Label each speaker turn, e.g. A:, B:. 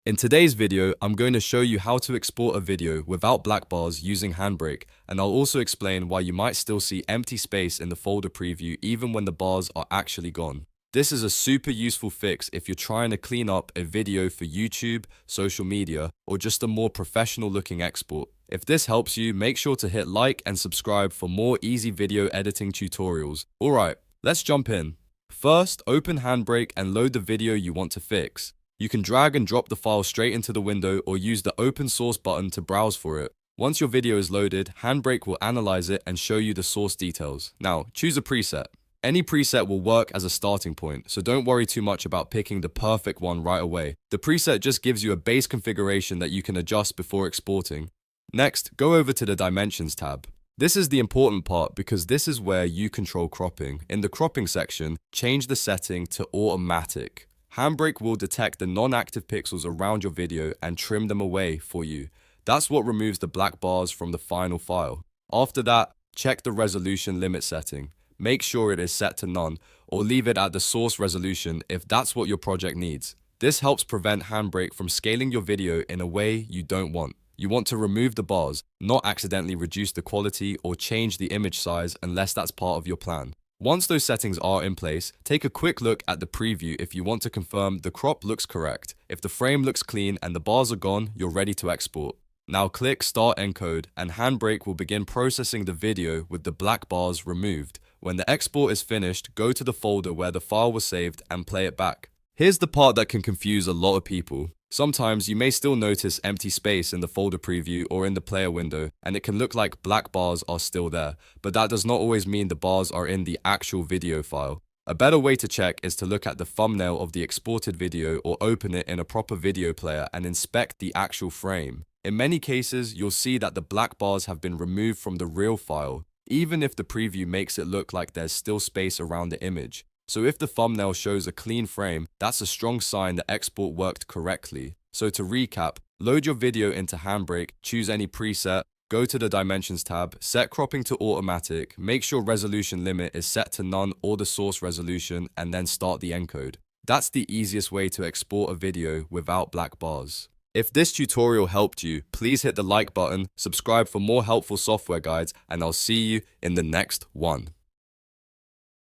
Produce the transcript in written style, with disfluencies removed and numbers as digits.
A: In today's video, I'm going to show you how to export a video without black bars using HandBrake, and I'll also explain why you might still see empty space in the folder preview even when the bars are actually gone. This is a super useful fix if you're trying to clean up a video for YouTube, social media, or just a more professional looking export. If this helps you, make sure to hit like and subscribe for more easy video editing tutorials. Alright, let's jump in. First, open HandBrake and load the video you want to fix. You can drag and drop the file straight into the window or use the open source button to browse for it. Once your video is loaded, HandBrake will analyze it and show you the source details. Now, choose a preset. Any preset will work as a starting point, so don't worry too much about picking the perfect one right away. The preset just gives you a base configuration that you can adjust before exporting. Next, go over to the Dimensions tab. This is the important part because this is where you control cropping. In the cropping section, change the setting to automatic. HandBrake will detect the non-active pixels around your video and trim them away for you. That's what removes the black bars from the final file. After that, check the resolution limit setting. Make sure it is set to none or leave it at the source resolution if that's what your project needs. This helps prevent HandBrake from scaling your video in a way you don't want. You want to remove the bars, not accidentally reduce the quality or change the image size unless that's part of your plan. Once those settings are in place, take a quick look at the preview if you want to confirm the crop looks correct. If the frame looks clean and the bars are gone, you're ready to export. Now click Start Encode and HandBrake will begin processing the video with the black bars removed. When the export is finished, go to the folder where the file was saved and play it back. Here's the part that can confuse a lot of people. Sometimes you may still notice empty space in the folder preview or in the player window, and it can look like black bars are still there, but that does not always mean the bars are in the actual video file. A better way to check is to look at the thumbnail of the exported video or open it in a proper video player and inspect the actual frame. In many cases, you'll see that the black bars have been removed from the real file, even if the preview makes it look like there's still space around the image. So if the thumbnail shows a clean frame, that's a strong sign the export worked correctly. So to recap, load your video into HandBrake, choose any preset, go to the Dimensions tab, set cropping to automatic, make sure resolution limit is set to none or the source resolution, and then start the encode. That's the easiest way to export a video without black bars. If this tutorial helped you, please hit the like button, subscribe for more helpful software guides, and I'll see you in the next one.